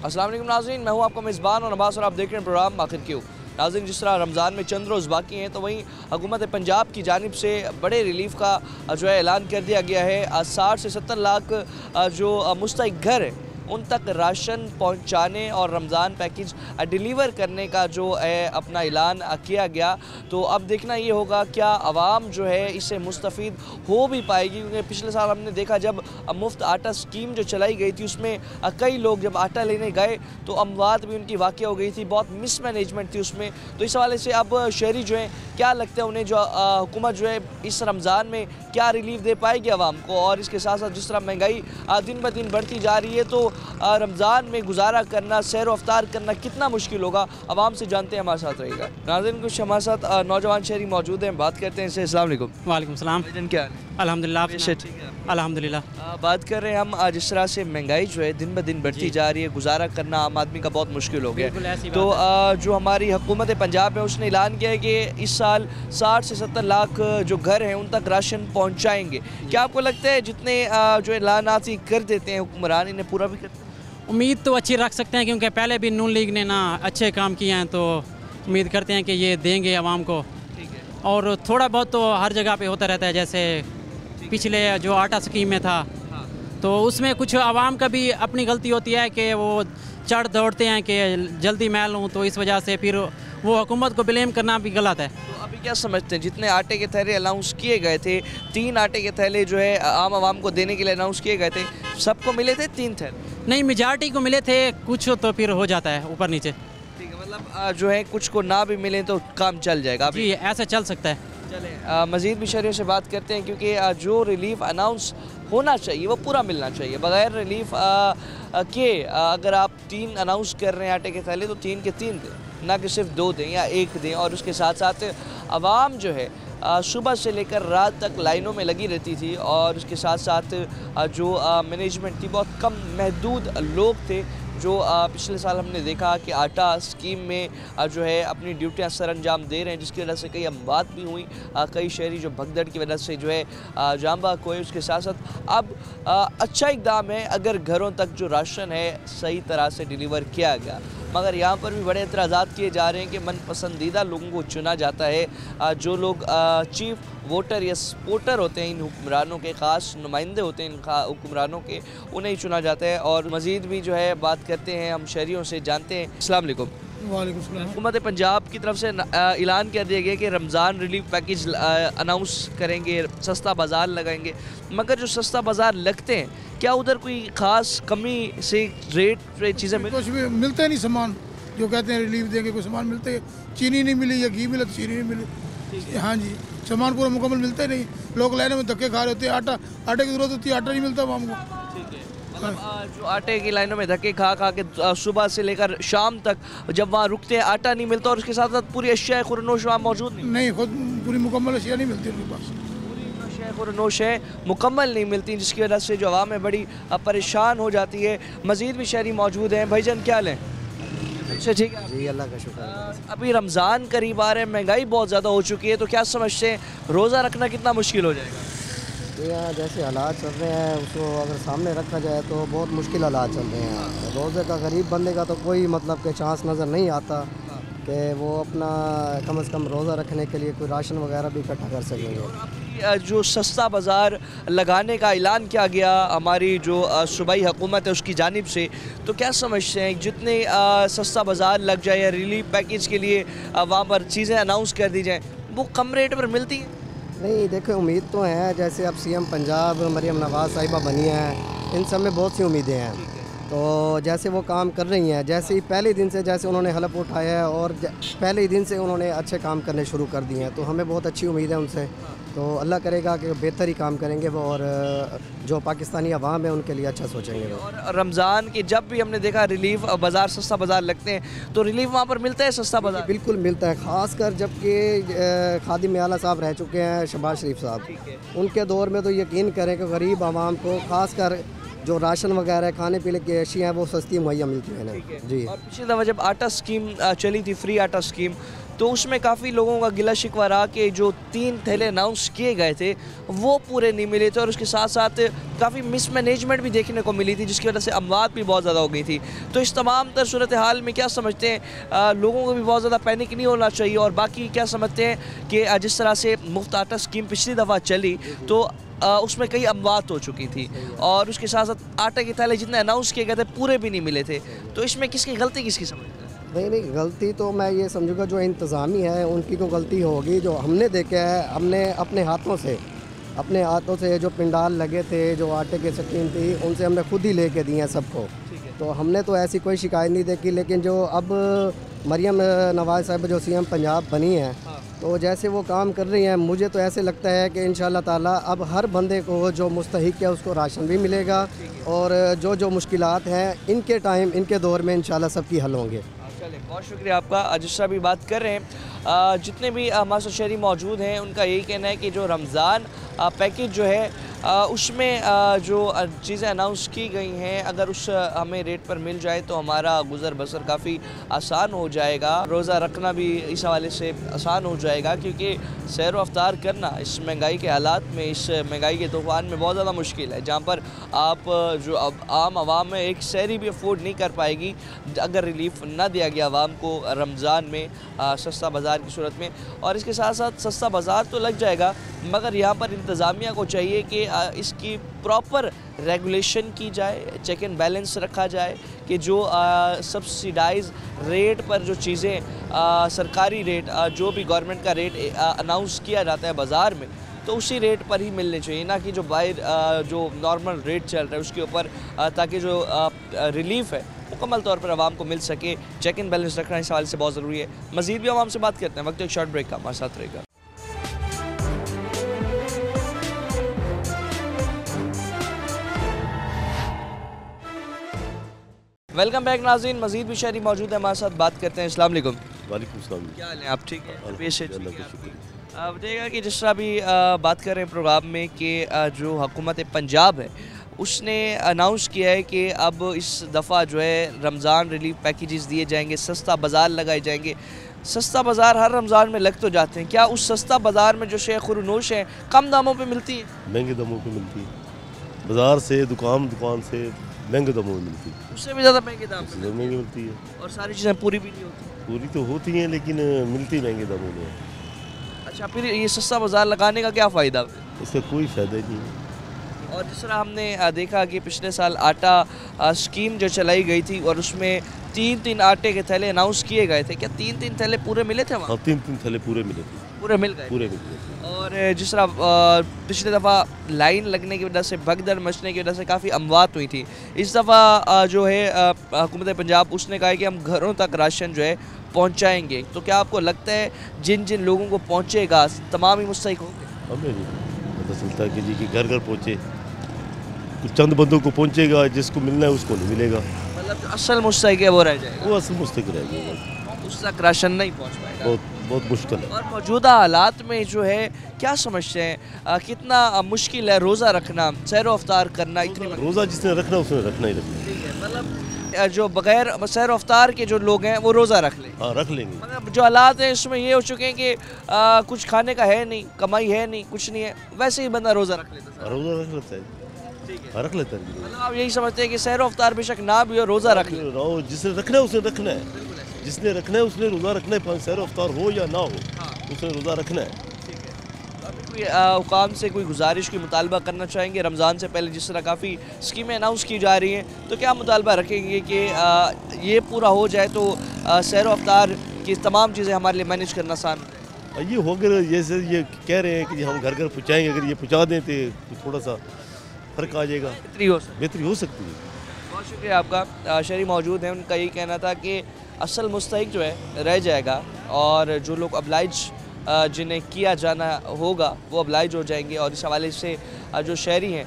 अस्सलाम वालेकुम नाज़रीन, मैं हूं आपका मेज़बान और अब्बास और आप देख रहे हैं प्रोग्राम आखिर क्यों। नाज़रीन, जिस तरह रमज़ान में चंद रोज़ बाकी हैं तो वहीं हुकूमत पंजाब की जानिब से बड़े रिलीफ़ का जो है ऐलान कर दिया गया है। 60 से 70 लाख जो मुस्तहिक़ घर हैं उन तक राशन पहुंचाने और रमज़ान पैकेज डिलीवर करने का जो है अपना ऐलान किया गया। तो अब देखना ये होगा क्या आवाम जो है इससे मुस्तफ़ीद हो भी पाएगी, क्योंकि पिछले साल हमने देखा जब मुफ्त आटा स्कीम जो चलाई गई थी उसमें कई लोग जब आटा लेने गए तो अमवात भी उनकी वाक़या हो गई थी, बहुत मिसमैनेजमेंट थी उसमें। तो इस हवाले से अब शहरी जो हैं क्या लगता है उन्हें जो हुकूमत जो है इस रमज़ान में क्या रिलीफ दे पाएगी आवाम को, और इसके साथ साथ जिस तरह महंगाई दिन ब दिन बढ़ती जा रही है तो रमज़ान में गुजारा करना, सैर व अफ्तार करना कितना मुश्किल होगा, आवाम से जानते हैं, हमारे साथ रहेगा। नाज़रीन, कुछ हमारे साथ नौजवान शहरी मौजूद हैं, बात करते हैं इनसे। अस्सलाम वालेकुम। वालेकुम सलाम। भाईजान क्या हाल है? अल्हम्दुलिल्लाह। ठीक है अल्हम्दुलिल्लाह। बात कर रहे हैं हम जिस तरह से महंगाई जो है दिन ब दिन बढ़ती जा रही है, गुजारा करना आम आदमी का बहुत मुश्किल हो गया है। तो जो हमारी हुकूमत पंजाब है उसने ऐलान किया है कि इस साल 60 से 70 लाख जो घर हैं उन तक राशन पहुँचाएँगे। क्या आपको लगता है जितने जो ऐलानात कर देते हैं हुक्मरान इन्हें पूरा भी करते हैं? उम्मीद तो अच्छी रख सकते हैं क्योंकि पहले भी नून लीग ने ना अच्छे काम किए हैं, तो उम्मीद करते हैं कि ये देंगे आवाम को। ठीक है। और थोड़ा बहुत तो हर जगह पे होता रहता है, जैसे पिछले जो आटा स्कीम में था तो उसमें कुछ आवाम का भी अपनी गलती होती है कि वो चढ़ दौड़ते हैं कि जल्दी मैं लूँ, तो इस वजह से फिर वो हुकूमत को ब्लेम करना भी गलत है। तो अभी क्या समझते हैं जितने आटे के थैले अनाउंस किए गए थे, 3 आटे के थैले जो है आम आवाम को देने के लिए अनाउंस किए गए थे, सबको मिले थे 3 थैले? नहीं, मेजॉरिटी को मिले थे, कुछ तो फिर हो जाता है ऊपर नीचे। ठीक है, मतलब जो है कुछ को ना भी मिले तो काम चल जाएगा। जी, ऐसा चल सकता है। चलें मज़ीद भी शहरियों से बात करते हैं, क्योंकि जो रिलीफ अनाउंस होना चाहिए वो पूरा मिलना चाहिए। बगैर रिलीफ के अगर आप 3 अनाउंस कर रहे हैं आटे के थैले तो 3 के 3 दें, ना कि सिर्फ 2 दें या 1 दें। और उसके साथ साथ आवाम जो है सुबह से लेकर रात तक लाइनों में लगी रहती थी, और उसके साथ साथ जो मैनेजमेंट थी बहुत कम महदूद लोग थे जो पिछले साल हमने देखा कि आटा स्कीम में जो है अपनी ड्यूटियां सर अंजाम दे रहे हैं, जिसकी वजह से कई अमवात भी हुई, कई शहरी जो भगदड़ की वजह से जो है जान बहक हुए। उसके साथ साथ अब अच्छा इक़दाम है अगर घरों तक जो राशन है सही तरह से डिलीवर किया गया, मगर यहाँ पर भी बड़े एतराज़ात किए जा रहे हैं कि मन पसंदीदा लोगों को चुना जाता है। जो लोग चीफ वोटर या सपोर्टर होते हैं इन हुक्मरानों के, ख़ास नुमाइंदे होते हैं इन हुक्मरानों के, उन्हें ही चुना जाता है। और मज़ीद भी जो है बात करते हैं हम शहरियों से, जानते हैं। अस्सलाम वालेकुम। वालेकुम सलाम। हुकूमत पंजाब की तरफ से ऐलान कर दिया गया कि रमज़ान रिलीफ पैकेज अनाउंस करेंगे, सस्ता बाज़ार लगाएंगे, मगर जो सस्ता बाज़ार लगते हैं क्या उधर कोई ख़ास कमी से रेट पे चीज़ें कुछ भी मिलते नहीं सामान, जो कहते हैं रिलीफ देंगे कोई सामान मिलते, चीनी नहीं मिली या घी मिला तो चीनी नहीं मिली। हाँ जी, सामान पूरा मुकम्मल मिलते नहीं, लोग लाइनों में धक्के खा रहे होते हैं। आटे की ज़रूरत होती है, आटा नहीं मिलता आवाम को। मतलब जो आटे की लाइनों में धक्के खा खा के सुबह से लेकर शाम तक जब वहाँ रुकते हैं आटा नहीं मिलता, और उसके साथ साथ पूरी अशिया खुरनोश वहाँ मौजूद नहीं, खुद पूरी मुकम्मल अशिया नहीं मिलती उनके पास, खुरनोश है मुकम्मल नहीं मिलती, जिसकी वजह से जो आवाम है बड़ी परेशान हो जाती है। मज़ीद भी शहरी मौजूद हैं। भाईजान क्या हाल है? अच्छा, ठीक है जी, अल्लाह का शुक्र है। अभी रमज़ान करीब आ रहे हैं, महंगाई बहुत ज़्यादा हो चुकी है, तो क्या समझते हैं रोज़ा रखना कितना मुश्किल हो जाएगा? तो यहाँ जैसे हालात चल रहे हैं उसको अगर सामने रखा जाए तो बहुत मुश्किल हालात चल रहे हैं। रोज़े का गरीब बंदे का तो कोई मतलब के चांस नज़र नहीं आता कि वो अपना कम से कम रोज़ा रखने के लिए कोई राशन वगैरह भी इकट्ठा कर सकेंगे। जो सस्ता बाज़ार लगाने का ऐलान किया गया हमारी जो सूबाई हुकूमत है उसकी जानिब से, तो क्या समझते हैं जितने सस्ता बाज़ार लग जाए या रिलीफ पैकेज के लिए वहाँ पर चीज़ें अनाउंस कर दी जाएँ वो कम रेट पर मिलती हैं? नहीं, देखो उम्मीद तो है, जैसे अब CM पंजाब मरियम नवाज़ साहिबा बनी हैं, इन सब में बहुत सी उम्मीदें हैं। तो जैसे वो काम कर रही हैं, जैसे ही पहले दिन से जैसे उन्होंने हलफ उठाया है और पहले ही दिन से उन्होंने अच्छे काम करने शुरू कर दिए हैं, तो हमें बहुत अच्छी उम्मीद है उनसे। तो अल्लाह करेगा कि बेहतर ही काम करेंगे वो, और जो पाकिस्तानी अवाम है उनके लिए अच्छा सोचेंगे वो। और रमज़ान की जब भी हमने देखा रिलीफ बाज़ार, सस्ता बाज़ार लगते हैं, तो रिलीफ वहाँ पर मिलता है सस्ता बाज़ार? बिल्कुल मिलता है, ख़ासकर जबकि खादिम आला साहब रह चुके हैं शहबाज शरीफ साहब, उनके दौर में तो यकीन करें कि गरीब आवाम को ख़ासकर जो राशन वगैरह खाने पीने की अशिया हैं वो सस्ती मुहैया मिलती है ना। जी, और पिछली दफ़ा जब आटा स्कीम चली थी, फ्री आटा स्कीम, तो उसमें काफ़ी लोगों का गिला शिकवा रहा कि जो 3 थैले अनाउंस किए गए थे वो पूरे नहीं मिले थे, और उसके साथ साथ काफ़ी मिसमैनेजमेंट भी देखने को मिली थी, जिसकी वजह से अमवात भी बहुत ज़्यादा हो गई थी। तो इस तमाम तर सूरत हाल में क्या समझते हैं, लोगों को भी बहुत ज़्यादा पैनिक नहीं होना चाहिए, और बाकी क्या समझते हैं कि जिस तरह से मुफ्त आटा स्कीम पिछली दफ़ा चली तो उसमें कई अमवात हो चुकी थी, और उसके साथ साथ आटे के थैले जितने अनाउंस किए गए थे पूरे भी नहीं मिले थे। तो इसमें किसकी गलती किसकी समझते हैं? नहीं, गलती तो मैं ये समझूंगा जो इंतज़ामी है उनकी तो गलती होगी। जो हमने देखा है, हमने अपने हाथों से जो पिंडाल लगे थे, जो आटे की स्कीम थी, उनसे हमने खुद ही लेके दिए हैं सबको। तो हमने तो ऐसी कोई शिकायत नहीं देखी। लेकिन जो अब मरियम नवाज़ साहिबा जो सीएम पंजाब बनी है, तो जैसे वो काम कर रही हैं, मुझे तो ऐसे लगता है कि इंशाल्लाह ताला अब हर बंदे को जो मुस्तहिक है उसको राशन भी मिलेगा, और जो मुश्किलात हैं इनके टाइम, इनके दौर में इंशाल्लाह सबकी हल होंगे। चलिए, बहुत शुक्रिया आपका। जिस तरह भी बात कर रहे हैं, जितने भी हमारे साथ शहरी मौजूद हैं उनका यही कहना है कि जो रमज़ान पैकेज जो है उसमें जो चीज़ें अनाउंस की गई हैं, अगर उस हमें रेट पर मिल जाए तो हमारा गुज़र बसर काफ़ी आसान हो जाएगा, रोज़ा रखना भी इस हवाले से आसान हो जाएगा, क्योंकि सैर व अफ्तार करना इस महंगाई के हालात में, इस महंगाई के तूफ़ान में बहुत ज़्यादा मुश्किल है, जहाँ पर आप जो अब आम आवाम में एक सैरी भी अफोर्ड नहीं कर पाएगी अगर रिलीफ ना दिया गया आवाम को रमज़ान में सस्ता बाज़ार की सूरत में। और इसके साथ साथ सस्ता बाज़ार तो लग जाएगा, मगर यहाँ पर इंतज़ामिया को चाहिए कि इसकी प्रॉपर रेगुलेशन की जाए, चेक एंड बैलेंस रखा जाए, कि जो सब्सिडाइज रेट पर जो चीज़ें सरकारी रेट, जो भी गवर्नमेंट का रेट अनाउंस किया जाता है बाज़ार में, तो उसी रेट पर ही मिलने चाहिए, ना कि जो बाहर जो नॉर्मल रेट चल रहा है उसके ऊपर, ताकि जो रिलीफ है मुकम्मल तौर पर आवाम को मिल सके। चेक एंड बैलेंस रखना इस सवाल से बहुत ज़रूरी है। मज़ीद भी आवाम से बात करते हैं, वक्त एक शॉर्ट ब्रेक का, हमारे साथ रहेगा। वेलकम बैक नाज़रीन, मज़ीद भी शहरी मौजूद है हमारे साथ, बात करते हैं। अस्सलाम वालेकुम। वालेकुम सलाम। क्या हाल है, आप ठीक हैं? पेश है शुक्रिया। बताइएगा कि जिस तरह भी बात कर रहे हैं प्रोग्राम में कि जो हुकूमत पंजाब है उसने अनाउंस किया है कि अब इस दफ़ा जो है रमज़ान रिलीफ पैकेजेस दिए जाएंगे, सस्ता बाज़ार लगाए जाएंगे। सस्ता बाज़ार हर रमज़ान में लग तो जाते हैं, क्या उस सस्ता बाज़ार में जो शे खुरनोश है कम दामों पे मिलती है? महंगे दामों पे मिलती है, बाज़ार से दुकान से महंगे दामों में मिलती है, उससे भी ज़्यादा महंगे दाम पे महंगी मिलती है। और सारी चीज़ें पूरी भी नहीं होती। पूरी तो होती हैं लेकिन मिलती महंगे दामों में। अच्छा, फिर ये सस्ता बाज़ार लगाने का क्या फ़ायदा? इसका कोई फ़ायदा नहीं है। और जिस तरह हमने देखा कि पिछले साल आटा स्कीम जो चलाई गई थी और उसमें 3 आटे के थैले अनाउंस किए गए थे, क्या 3 थैले पूरे मिले थे वहाँ? हाँ, 3 थैले पूरे मिले थे। पूरे मिल गए? पूरे मिल गए। और जिस तरह पिछले दफ़ा लाइन लगने की वजह से, भगदड़ मचने की वजह से काफ़ी अमवात हुई थी, इस दफ़ा जो है हुकूमत पंजाब उसने कहा है कि हम घरों तक राशन जो है पहुँचाएँगे। तो क्या आपको लगता है जिन जिन लोगों को पहुँचेगा तमाम ही मुस्तहिक होंगे? हमें नहीं पता चलता कि जी कि घर घर पहुँचे, कुछ चंद बंदों को पहुँचेगा, जिसको मिलना है उसको नहीं मिलेगा। मतलब जो असल मुस्तहिक है वो रह जाएगा, वो असल मुस्तक रह जाएगा, उस तक राशन नहीं पहुँच पाएगा। बहुत मुश्किल है। और मौजूदा हालात में जो है क्या समझते हैं, कितना मुश्किल है रोज़ा रखना, सैर व अफ्तार करना? इतनी रोज़ा जिसने रखना उसने रखना ही रखना। ठीक है, मतलब जो बगैर सैर व अफ्तार के जो लोग हैं वो रोज़ा रख लें। हाँ, रख लेंगे। मतलब जो हालात हैं इसमें ये हो चुके हैं कि कुछ खाने का है नहीं, कमाई है नहीं, कुछ नहीं है, वैसे ही बंदा रोज़ा रख लेता है। रोज़ा रख लेता है। ठीक है, हाँ, रख लेता है। मतलब आप यही समझते हैं कि सैर व अफ्तार बेशक ना भी हो, रोज़ा रख ले। जिसने रखना है उसने रखना है, जिसने रखना है उसने रोज़ा रखना है, सैर अफ्तार हो या ना हो, उसने रोज़ा रखना है। कोई हुकाम से कोई गुजारिश, कोई मुतालबा करना चाहेंगे रमज़ान से पहले? जिस तरह काफ़ी स्कीमें अनाउंस की जा रही हैं, तो क्या मुतालबा रखेंगे कि ये पूरा हो जाए तो सैर व अफ्तार की तमाम चीज़ें हमारे लिए मैनेज करना आसान हो जाए? ये हो अगर जैसे ये कह रहे हैं कि हम घर घर पहुँचाएँगे, अगर ये पहुँचा दें तो थोड़ा सा फ़र्क आ जाएगा, बेहतरी हो सकती है। बहुत शुक्रिया आपका। शहरी मौजूद हैं, उनका यही कहना था कि असल मुस्तहिक जो है रह जाएगा, और जो लोग अब्लाइज जिन्हें किया जाना होगा वो अब्लाइज हो जाएंगे। और इस हवाले से जो शहरी हैं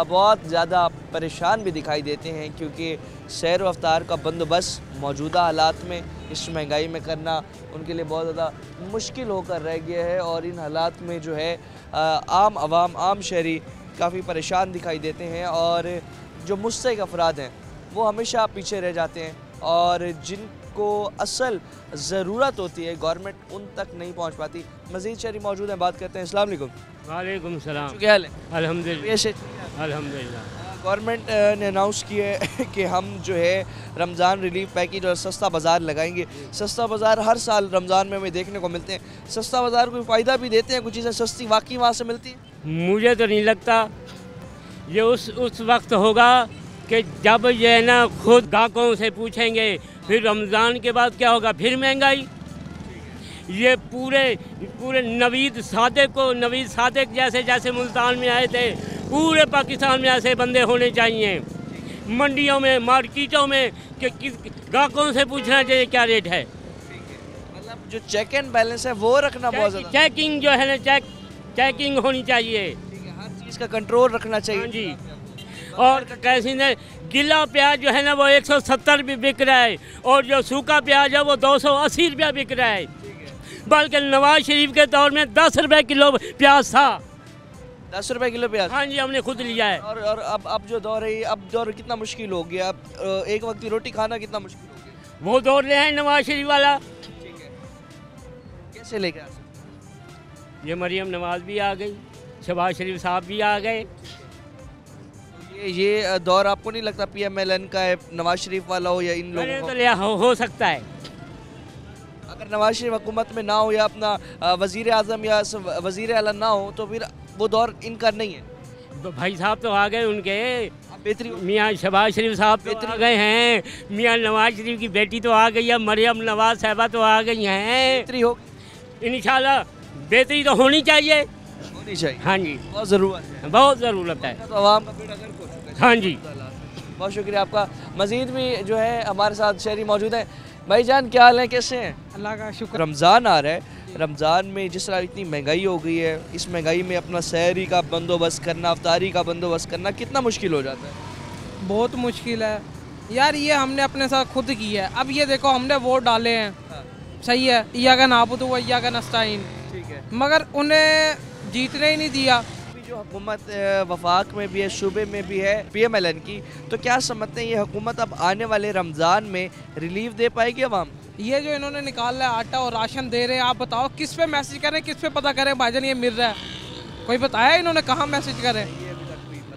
बहुत ज़्यादा परेशान भी दिखाई देते हैं, क्योंकि सैर व अफ्तार का बंदोबस्त मौजूदा हालात में इस महंगाई में करना उनके लिए बहुत ज़्यादा मुश्किल होकर रह गया है। और इन हालात में जो है आम आवाम, आम शहरी काफ़ी परेशान दिखाई देते हैं, और जो मुस्तहिक अफराद हैं वो हमेशा पीछे रह जाते हैं, और जिन जिनको असल ज़रूरत होती है गवर्नमेंट उन तक नहीं पहुँच पाती। मज़ीद शहरी मौजूद हैं, बात करते हैं। अस्सलाम वालेकुम। वालेकुम सलाम। क्या हाल है? अल्हम्दुलिल्लाह अल्हम्दुलिल्लाह। गवर्नमेंट ने अनाउंस किया है कि हम जो है रमज़ान रिलीफ पैकेज और सस्ता बाज़ार लगाएंगे। सस्ता बाज़ार हर साल रमज़ान में हमें देखने को मिलते हैं। सस्ता बाज़ार कोई फ़ायदा भी देते हैं, कुछ चीज़ें सस्ती वाकई वहाँ से मिलती हैं? मुझे तो नहीं लगता। ये उस वक्त होगा कि जब ये है ना खुद ग्राहकों से पूछेंगे, फिर रमज़ान के बाद क्या होगा, फिर महंगाई। ये पूरे नवीद सादिक जैसे मुल्तान में आए थे, पूरे पाकिस्तान में ऐसे बंदे होने चाहिए। मंडियों में, मार्केटों में कि ग्राहकों से पूछना चाहिए क्या रेट है। मतलब जो चेक एंड बैलेंस है वो रखना बहुत ज़्यादा, चेकिंग जो है ना चेकिंग होनी चाहिए। हर चीज़ का कंट्रोल रखना चाहिए। हाँ जी। और कैसी ने गिला प्याज जो है ना वो 170 भी बिक रहा है, और जो सूखा प्याज है वो 280 रुपया बिक रहा है। बल्कि नवाज शरीफ के दौर में 10 रुपये किलो प्याज था। 10 रुपये किलो प्याज? हाँ जी, हमने खुद लिया है। और अब जो दौर है, अब दौर कितना मुश्किल हो गया। अब एक वक्त की रोटी खाना कितना मुश्किल हो गया। वो दौर ले हैं नवाज शरीफ वाला। ठीक है, कैसे लेके आ सकते? ये मरियम नवाज भी आ गई, शहबाज शरीफ साहब भी आ गए। ये दौर आपको नहीं लगता PMLN का है, नवाज शरीफ वाला हो या इन लोगों तो का? लिया हो सकता है। अगर नवाज शरीफ हुकूमत में ना हो या अपना वज़ीर आज़म या वज़ीर आला ना हो तो फिर वो दौर इनका नहीं है। भाई साहब तो आ गए उनके, बेहतरी मियाँ शहबाज शरीफ साहब तो आ गए हैं, मियाँ नवाज शरीफ की बेटी तो आ गई है, मरियम नवाज साहबा तो आ गई हैं। बेहतरी हो, इंशाल्लाह बेहतरी तो होनी चाहिए। होनी चाहिए। हाँ जी, बहुत ज़रूरत है, बहुत ज़रूरत है। तो आवाम का बेड़ा गर्क हो चुका है। हाँ जी, बहुत शुक्रिया आपका। मज़ीद भी जो है हमारे साथ शहरी मौजूद हैं। भाईजान क्या हाल है, कैसे हैं? अल्लाह का शुक्र। रमज़ान आ रहा है, रमज़ान में जिस तरह इतनी महंगाई हो गई है, इस महंगाई में अपना सहरी का बंदोबस्त करना, अफ्तारी का बंदोबस्त करना कितना मुश्किल हो जाता है? बहुत मुश्किल है यार, ये हमने अपने साथ खुद की है। अब ये देखो, हमने वोट डाले हैं, सही है, इय्या का नाबुदु व इय्या का नस्ताईन, ठीक है, मगर उन्हें जीतने ही नहीं दिया। जो हुकूमत वफाक में भी है, सूबे में भी है PMLN की, तो क्या समझते हैं ये हुकूमत अब आने वाले रमज़ान में रिलीफ दे पाएगी अवाम? ये जो इन्होंने निकाला है आटा और राशन दे रहे हैं, आप बताओ किस पे मैसेज करें, किस पे पता करें भाईजान ये मिल रहा है? कोई बताया इन्होंने कहाँ मैसेज करें?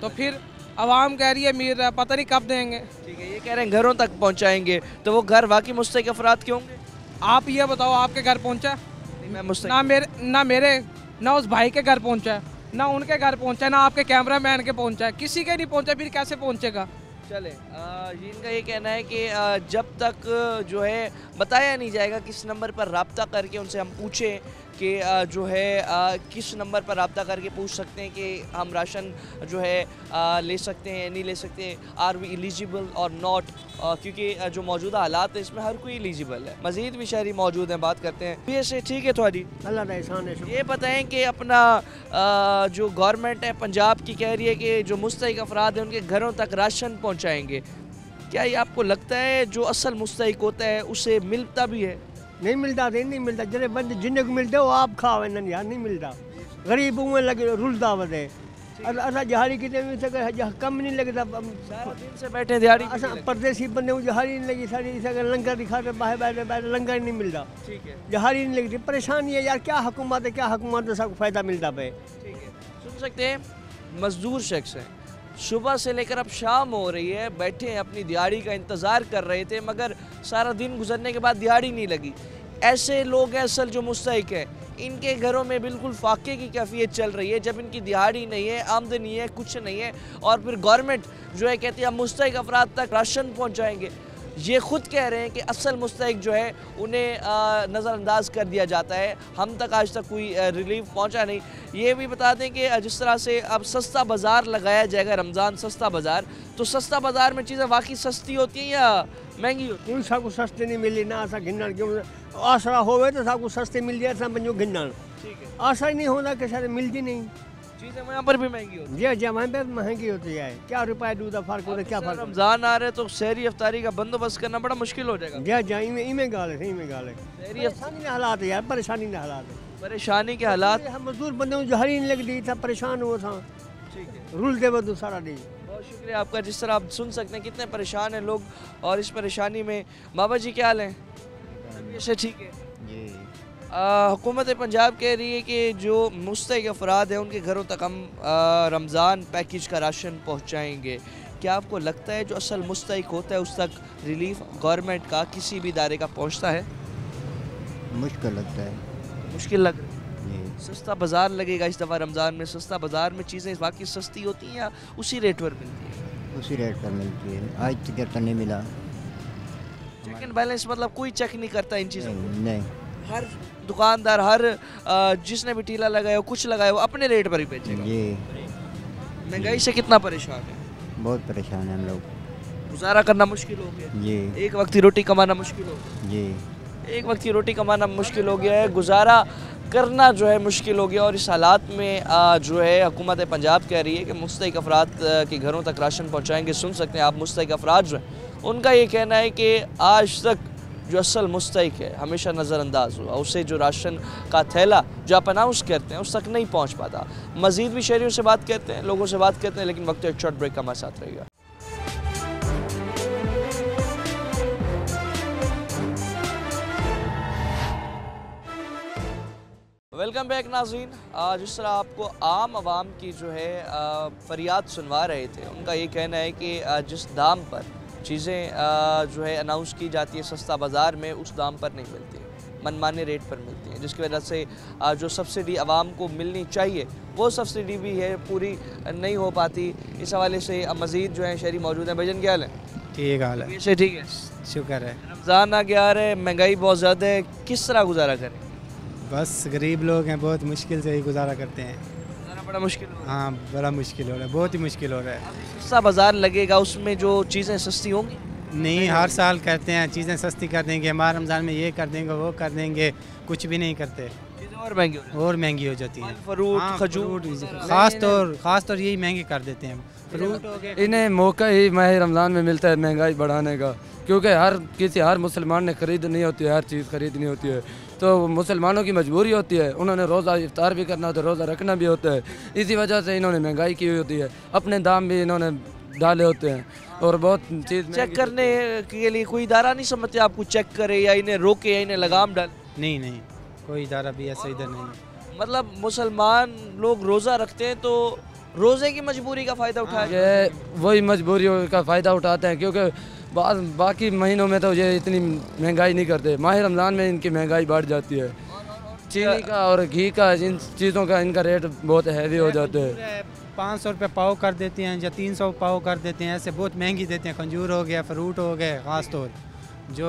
तो फिर आवाम कह रही है मिल रहा है, पता नहीं कब देंगे। ठीक है, ये कह रहे हैं घरों तक पहुँचाएंगे, तो वो घर वाकई मुस्तहिक अफराद के होंगे? आप ये बताओ, आपके घर पहुँचा? मैं मुस्तहिक ना मेरे ना उस भाई के घर पहुँचा, ना उनके घर पहुँचा, ना आपके कैमरामैन के पहुँचा, किसी के नहीं पहुँचा, फिर कैसे पहुँचेगा? चले इनका ये कहना है कि जब तक जो है बताया नहीं जाएगा किस नंबर पर रब्ता करके उनसे हम पूछें कि जो है किस नंबर पर रब्ता करके पूछ सकते हैं कि हम राशन जो है ले सकते हैं नहीं ले सकते, आर वी एलिजिबल और नॉट, क्योंकि जो मौजूदा हालात है इसमें हर कोई एलिजिबल है। मज़ीद भी शहरी मौजूद हैं, बात करते हैं। ये से ठीक है थोड़ी ये बताएं कि अपना जो गवर्नमेंट है पंजाब की कह रही है कि जो मुस्तहिक अफराद हैं उनके घरों तक राशन पहुँचाएँगे, क्या ये आपको लगता है जो असल मुस्तहिक होता है उसे मिलता भी है? नहीं मिलता, नहीं मिलता। जरे बंद जिन्हें को मिलते हो आप खाओ यार, नहीं मिलता। गरीब उमें लगे रुलदा वधे, असा जहारी कितने कम नहीं लगता। दिन से बैठे दिहाड़ी असा परदेसी बंदे जहारी नहीं लगी, सारी लंगर दिखाते बाहर बैठे लंगर नहीं मिलता। ठीक है, जहारी नहीं लगती, परेशानी है यार। क्या हुकूमत है, क्या हुकूमत है, सबको फ़ायदा मिलता पे। ठीक है, सुन सकते हैं मजदूर शख्स हैं, सुबह से लेकर अब शाम हो रही है, बैठे हैं अपनी दिहाड़ी का इंतज़ार कर रहे थे, मगर सारा दिन गुजरने के बाद दिहाड़ी नहीं लगी। ऐसे लोग हैं असल जो मुस्तहिक है, इनके घरों में बिल्कुल फाके की कैफियत चल रही है जब इनकी दिहाड़ी नहीं है, आमदनी है, कुछ नहीं है, और फिर गवर्नमेंट जो है कहती है हम मुस्तहिक अफराद तक राशन पहुँचाएँगे। ये खुद कह रहे हैं कि असल मुस्तहिक जो है उन्हें नज़रअंदाज कर दिया जाता है, हम तक आज तक कोई रिलीफ पहुंचा नहीं। ये भी बता दें कि जिस तरह से अब सस्ता बाज़ार लगाया जाएगा, रमज़ान सस्ता बाज़ार, तो सस्ता बाज़ार में चीज़ें वाकई सस्ती होती हैं या महंगी होती हैं? सबको सस्ते नहीं मिली ना, असा घिनण क्यों आसरा होवे तो सबको सस्ते मिल जाए, सब बंजो घिनण। ठीक है, आशा ही नहीं होता कि सारे मिलती नहीं चीज़ें वहाँ पर भी महंगी होती जी। जहाँ पे महंगी होती है, क्या रुपये दूधा फर्क होता है, क्या फर्क? रमज़ान आ रहे तो सहरी अफ्तारी का बंदोबस्त करना बड़ा मुश्किल हो जाएगा। जी इमें गाल है, इमें गाल है। परेशानी के हालात है यार, परेशानी के हालात है, परेशानी के हालात। हम मजदूर बंदे जहारी नहीं लगती था, परेशान हुआ था। ठीक है, रुल दे बदू सारा दिन। बहुत शुक्रिया आपका। जिस तरह आप सुन सकते हैं कितने परेशान हैं लोग, और इस परेशानी में बाबा जी क्या हाल हैं? तबीयत ठीक है जी। हुकूमत पंजाब कह रही है कि जो मुस्तहिक अफराद हैं उनके घरों तक हम रमज़ान पैकेज का राशन पहुँचाएँगे। क्या आपको लगता है जो असल मुस्तहिक होता है उस तक रिलीफ गवर्नमेंट का किसी भी इदारे का पहुँचता है? मुश्किल लगता है। मुश्किल लग रहा है। जी। सस्ता बाज़ार लगेगा इस दफ़ा रमज़ान में? सस्ता बाज़ार में चीज़ें वाकई सस्ती होती हैं या उसी रेट पर मिलती है? उसी रेट पर मिलती है। आज तक तो नहीं मिला। चेक एंड बैलेंस मतलब कोई चेक नहीं करता इन चीज़ों को? नहीं। हर दुकानदार, हर जिसने भी ठेला लगाया हो, कुछ लगाया हो, अपने रेट पर ही बेचेगा। जी। महंगाई से कितना परेशान है? बहुत परेशान हैं हम लोग। गुजारा करना मुश्किल हो गया। जी। एक वक्त की रोटी कमाना मुश्किल हो गया। जी। एक वक्त की रोटी कमाना मुश्किल हो गया है, गुजारा करना जो है मुश्किल हो गया। और इस हालात में जो है हुकूमत पंजाब कह रही है कि मुस्तहिक अफराद के घरों तक राशन पहुँचाएँगे। सुन सकते हैं आप, मुस्तहिक अफराद जो हैं उनका ये कहना है कि आज तक जो असल मुस्तहिक है हमेशा नज़रअंदाज हुआ, उसे जो राशन का थैला जो आप अनाउंस करते हैं उस तक नहीं पहुंच पाता। मज़ीद भी शहरियों से बात करते हैं, लोगों से बात करते हैं, लेकिन वक्त एक शॉर्ट ब्रेक का हमारे साथ रहेगा। वेलकम बैक नाज़रीन। जिस तरह आपको आम आवाम की जो है फरियाद सुनवा रहे थे, उनका ये कहना है कि जिस दाम पर चीज़ें जो है अनाउंस की जाती है सस्ता बाज़ार में, उस दाम पर नहीं मिलती, मनमाने रेट पर मिलती हैं, जिसकी वजह से जो सब्सिडी आवाम को मिलनी चाहिए वो सब्सिडी भी है पूरी नहीं हो पाती। इस हवाले से मज़ीद जो है शहरी मौजूद हैं। भजन क्या हाल है? ठीक हाल है। से ठीक है, शुक्र है। रमज़ान आ गया है, महंगाई बहुत ज़्यादा है, किस तरह गुजारा करें? बस गरीब लोग हैं, बहुत मुश्किल से ही गुजारा करते हैं। गुजारा बड़ा मुश्किल हो रहा है। हाँ, बड़ा मुश्किल हो रहा है, बहुत ही मुश्किल हो रहा है। सस्ता बाज़ार लगेगा, उसमें जो चीज़ें सस्ती होंगी? नहीं, हर साल करते हैं, चीज़ें सस्ती कर देंगे, हमारे रमज़ान में ये कर देंगे, वो कर देंगे, कुछ भी नहीं करते, चीज़ें और महंगी हो जाती हैं। फ्रूट, हाँ, खजूर, ख़ास तौर यही महंगे कर देते हैं। फ्रूट हो गए। इन्हें मौका ही माह रमज़ान में मिलता है महंगाई बढ़ाने का, क्योंकि हर मुसलमान ने खरीदनी होती है, हर चीज़ खरीदनी होती है, तो मुसलमानों की मजबूरी होती है, उन्होंने रोज़ा इफ्तार भी करना होता है, रोज़ा रखना भी होता है। इसी वजह से इन्होंने महंगाई की हुई होती है, अपने दाम भी इन्होंने डाले होते हैं और बहुत चीज़ चेक करने के लिए कोई इदारा नहीं समझते आपको चेक करे या इन्हें रोके या इन्हें लगाम डाले? नहीं, कोई इदारा भी ऐसा इधर नहीं। मतलब मुसलमान लोग रोज़ा रखते हैं तो रोज़े की मजबूरी का फ़ायदा उठाए, वही मजबूरियों का फ़ायदा उठाते हैं, क्योंकि बाकी महीनों में तो ये इतनी महंगाई नहीं करते, माह रमज़ान में इनकी महंगाई बढ़ जाती है। चीनी का और घी का, इन चीज़ों का इनका रेट बहुत हैवी हो जाता है। 500 रुपये पाव कर देते हैं या 300 पाव कर देते हैं, ऐसे बहुत महंगी देते हैं। खजूर हो गया, फ्रूट हो गए, ख़ास तौर जो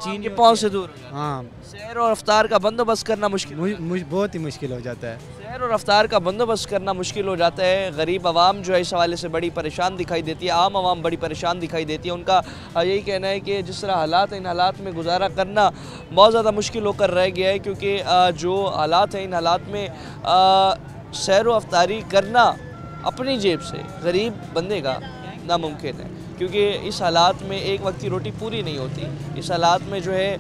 चीन के पाँव से दूर। हाँ, सैर और अफ्तार का बंदोबस्त करना मुश्किल, बहुत ही मुश्किल हो जाता है। सैर और अफ्तार का बंदोबस्त करना मुश्किल हो जाता है। गरीब आवाम जो है इस हवाले से बड़ी परेशान दिखाई देती है, आम आवाम बड़ी परेशान दिखाई देती है। उनका यही कहना है कि जिस तरह हालात हैं, इन हालात में गुजारा करना बहुत ज़्यादा मुश्किल होकर रह गया है, क्योंकि जो हालात हैं इन हालात में सैर व अफ्तारी करना अपनी जेब से गरीब बंदे का नामुमकिन है, क्योंकि इस हालात में एक वक्त की रोटी पूरी नहीं होती। इस हालात में जो है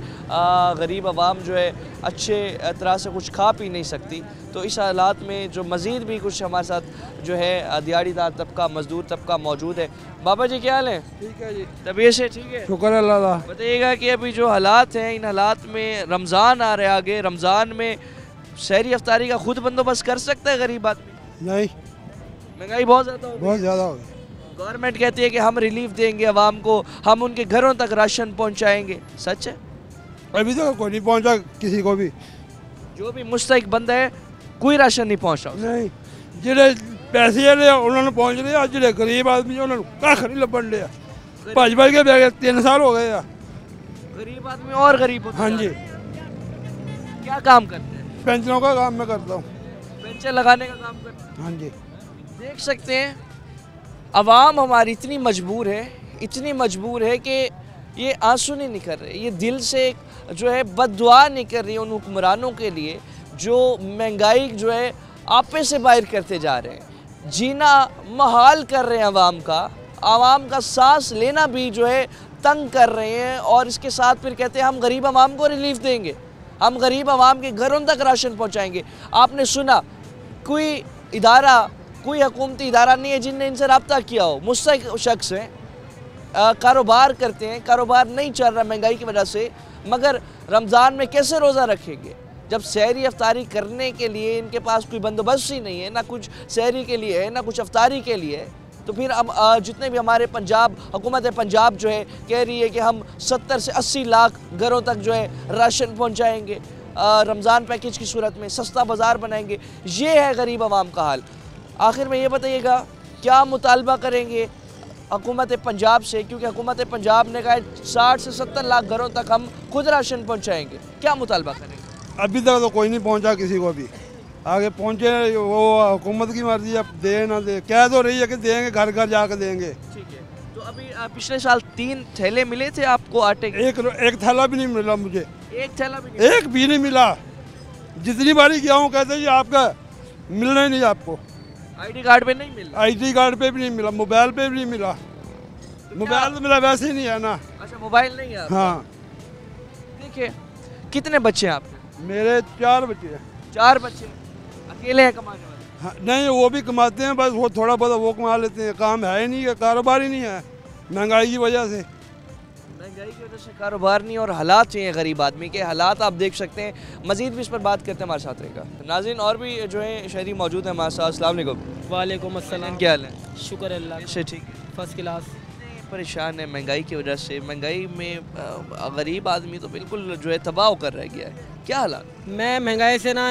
गरीब आवाम जो है अच्छे तरह से कुछ खा पी नहीं सकती। तो इस हालात में जो मज़ीद भी कुछ हमारे साथ जो है दिहाड़ीदार तबका, मज़दूर तबका मौजूद है। बाबा जी क्या हाल है? ठीक है जी। तबीयत से ठीक है? शुक्र अल्लाह का। बताइएगा कि अभी जो हालात हैं, इन हालात में रमज़ान आ रहे आगे, रमज़ान में सहरी अफ्तारी का खुद बंदोबस्त कर सकता है गरीब आदमी? नहीं, महंगाई बहुत ज़्यादा हो गई। बहुत ज़्यादा हो गई। गवर्नमेंट कहती है कि हम रिलीफ देंगे आवाम को, हम उनके घरों तक राशन पहुंचाएंगे, सच है? अभी तक कोई नहीं पहुंचा किसी को भी। जो भी मुस्तहिक बंदा है कोई राशन नहीं पहुंचा नहीं, जिहड़े पैसे ले उन्होंने पहुंच लिया, जिहड़े गरीब आदमी उन्होंने कख नहीं लभन लिया, भज भज के बह गए। 3 साल हो गए। गरीब आदमी और गरीब होता हाँ जी। क्या काम करते हैं? पेंशनों का काम मैं करता हूँ। पेंशन लगाने का काम करते हैं। हाँ जी। देख सकते हैं अवाम हमारी इतनी मजबूर है कि ये आंसू नहीं निकल रहे, ये दिल से जो है बद्दुआ नहीं कर रही उन हुक्मरानों के लिए जो महंगाई जो है आपे से बाहर करते जा रहे हैं, जीना महाल कर रहे हैं आवाम का सांस लेना भी जो है तंग कर रहे हैं। और इसके साथ फिर कहते हैं हम गरीब आवाम को रिलीफ देंगे, हम गरीब आवाम के घरों तक राशन पहुंचाएंगे। आपने सुना कोई इदारा कोई हुकूमती इदारा नहीं है जिनने इनसे रब्ता किया हो। मुस्तहिक शख्स हैं, कारोबार करते हैं, कारोबार नहीं चल रहा महंगाई की वजह से, मगर रमज़ान में कैसे रोज़ा रखेंगे जब सहरी अफ्तारी करने के लिए इनके पास कोई बंदोबस्त ही नहीं है, ना कुछ सहरी के लिए है ना कुछ अफ्तारी के लिए। तो फिर अब जितने भी हमारे पंजाब हुकूमत पंजाब जो है कह रही है कि हम 70 से 80 लाख घरों तक जो है राशन पहुंचाएंगे रमज़ान पैकेज की सूरत में, सस्ता बाज़ार बनाएंगे। ये है गरीब आवाम का हाल। आखिर में ये बताइएगा क्या मुतालबा करेंगे हुकूमत पंजाब से, क्योंकि हुकूमत पंजाब ने कहा 60 से 70 लाख घरों तक हम खुद राशन पहुँचाएँगे, क्या मुतालबा करेंगे? अभी तक तो कोई नहीं पहुंचा किसी को भी, आगे पहुंचे वो हुकूमत की मर्जी, अब दे ना दे, कह तो रही है कि देंगे, घर घर जाकर देंगे। ठीक है, तो अभी पिछले साल 3 थैले मिले थे आपको आटे के? एक थैला भी नहीं मिला मुझे, एक थैला भी नहीं, एक भी नहीं मिला। जितनी बारी गया हूँ कहते हैं आपका मिलना ही नहीं, आपको आईडी कार्ड पे नहीं मिला, आईडी कार्ड पे भी नहीं मिला, मोबाइल पे भी नहीं मिला। मोबाइल तो मिला वैसे ही नहीं है ना। अच्छा, मोबाइल नहीं है? हाँ। ठीक है, कितने बच्चे हैं आपके? मेरे 4 बच्चे हैं। 4 बच्चे? अकेले हैं कमाने वाले? हाँ, नहीं वो भी कमाते हैं, बस वो थोड़ा बहुत वो कमा लेते हैं, काम है ही नहीं, कारोबार ही नहीं है महंगाई की वजह से। महंगाई की वजह से कारोबार नहीं और हालात चाहिए गरीब आदमी के, हालात आप देख सकते हैं। मजीद भी इस पर बात करते हैं, हमारे साथ रहेगा। नाज़रीन और भी जो है शहरी मौजूद है हमारे साथ। अस्सलाम वालेकुम। वालेकुम अस्सलाम। क्या हाल है? शुक्र अल्लाह से ठीक है, फर्स्ट क्लास। परेशान है महंगाई की वजह से, महंगाई में गरीब आदमी तो बिल्कुल जो है तबाह होकर रह गया है, क्या हालात? मैं महंगाई से ना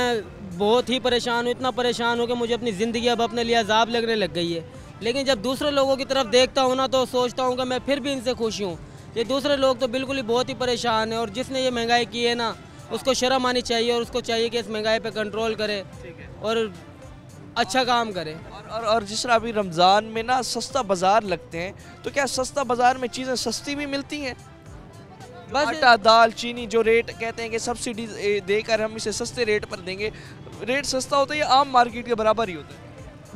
बहुत ही परेशान हूँ, इतना परेशान हूँ कि मुझे अपनी ज़िंदगी अब अपने लिए अजाब लगने लग गई है। लेकिन जब दूसरे लोगों की तरफ देखता हूँ ना तो सोचता हूँ कि मैं फिर भी इनसे खुश हूँ। ये दूसरे लोग तो बिल्कुल ही बहुत ही परेशान है, और जिसने ये महंगाई की है ना उसको शर्म आनी चाहिए, और उसको चाहिए कि इस महंगाई पे कंट्रोल करे और अच्छा काम करे। और जिस तरह अभी रमज़ान में ना सस्ता बाज़ार लगते हैं, तो क्या सस्ता बाज़ार में चीज़ें सस्ती भी मिलती हैं? बस आटा, दाल, चीनी जो रेट कहते हैं कि सब्सिडी देकर हम इसे सस्ते रेट पर देंगे, रेट सस्ता होता है या आम मार्केट के बराबर ही होता है?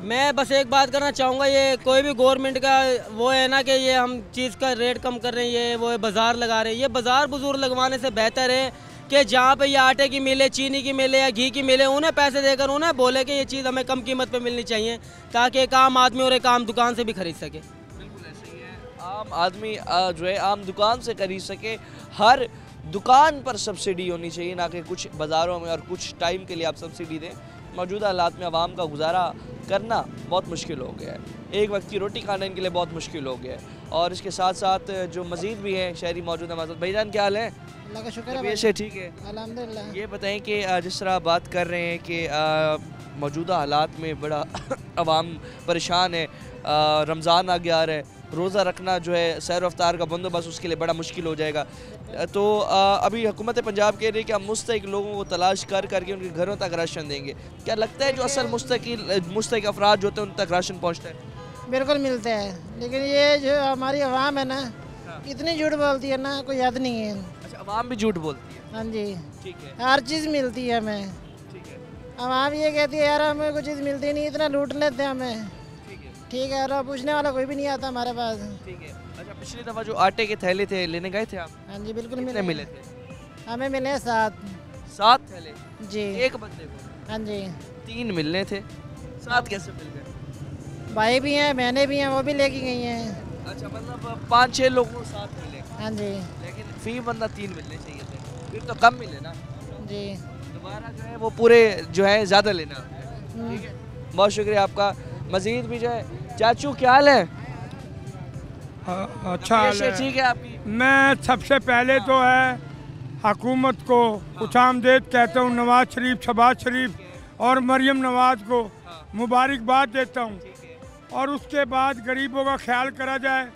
मैं बस एक बात करना चाहूँगा, ये कोई भी गवर्नमेंट का वो है ना कि ये हम चीज़ का रेट कम कर रहे हैं, ये वो बाज़ार लगा रहे हैं। ये बाज़ार बुजुर्ग लगवाने से बेहतर है कि जहाँ पे ये आटे की मिले, चीनी की मिले या घी की मिले, उन्हें पैसे देकर उन्हें बोले कि ये चीज़ हमें कम कीमत पे मिलनी चाहिए, ताकि एक आम आदमी और एक आम दुकान से भी खरीद सके। बिल्कुल ऐसे ही है, आम आदमी जो है आम दुकान से खरीद सके। हर दुकान पर सब्सिडी होनी चाहिए, ना कि कुछ बाज़ारों में और कुछ टाइम के लिए आप सब्सिडी दें। मौजूदा हालात में आवाम का गुजारा करना बहुत मुश्किल हो गया है, एक वक्त की रोटी खाना इनके लिए बहुत मुश्किल हो गया है। और इसके साथ साथ जो मज़ीद भी हैं शहरी मौजूद है हमारे साथ। भाईजान क्या हाल है? अल्लाह का शुक्र है भाई। से ठीक है अल्हम्दुलिल्लाह। ये बताएं कि जिस तरह बात कर रहे हैं कि मौजूदा हालात में बड़ा आवाम परेशान है, रमज़ान आ गया है, रोज़ा रखना जो है सैर अफ्तार का बंदोबस्त उसके लिए बड़ा मुश्किल हो जाएगा। तो अभी हुकूमत पंजाब कह रही है कि हम मुस्तहिक लोगों को तलाश कर करके उनके घरों तक राशन देंगे। क्या लगता है जो असल मुस्तहिक अफराद जो होते हैं उन तक राशन पहुँचता है? बिल्कुल मिलता है, लेकिन ये जो हमारी आवाम है ना इतनी झूठ बोलती है ना, कोई याद नहीं है। अच्छा, आवाम भी झूठ बोलती है? हाँ जी, ठीक है। हर चीज़ मिलती है हमें। ठीक है। आवाम ये कहती है यार हमें कोई चीज़ मिलती नहीं, इतना लूट लेते हैं हमें। ठीक है, और पूछने वाला कोई भी नहीं आता हमारे पास। ठीक है। अच्छा, पिछली दफ़ा जो आटे के थैले थे लेने गए थे आप? हाँ जी बिल्कुल मिले थे? हमें मिले 7 थैले जी, एक बंदे को? हाँ जी। 3 मिलने थे, 7 कैसे मिल गए? भाई भी हैं, बहनें भी हैं, वो भी लेके गई हैं। अच्छा, मतलब 5-6 लोगों को 7 मिले? हाँ जी। लेकिन फी बंदा 3 मिलने चाहिए थे, फिर तो कम मिले ना जी। दोबारा जो है वो पूरे जो है ज़्यादा लेना। ठीक है, बहुत शुक्रिया आपका। मज़ीद भी जो है। चाचू क्या हाल है? अच्छा हाल है। ठीक है आपकी? मैं सबसे पहले तो है हुकूमत को खुशामदीद कहता हूँ, नवाज शरीफ, शहबाज शरीफ और मरियम नवाज को मुबारकबाद देता हूँ। और उसके बाद गरीबों का ख्याल करा जाए।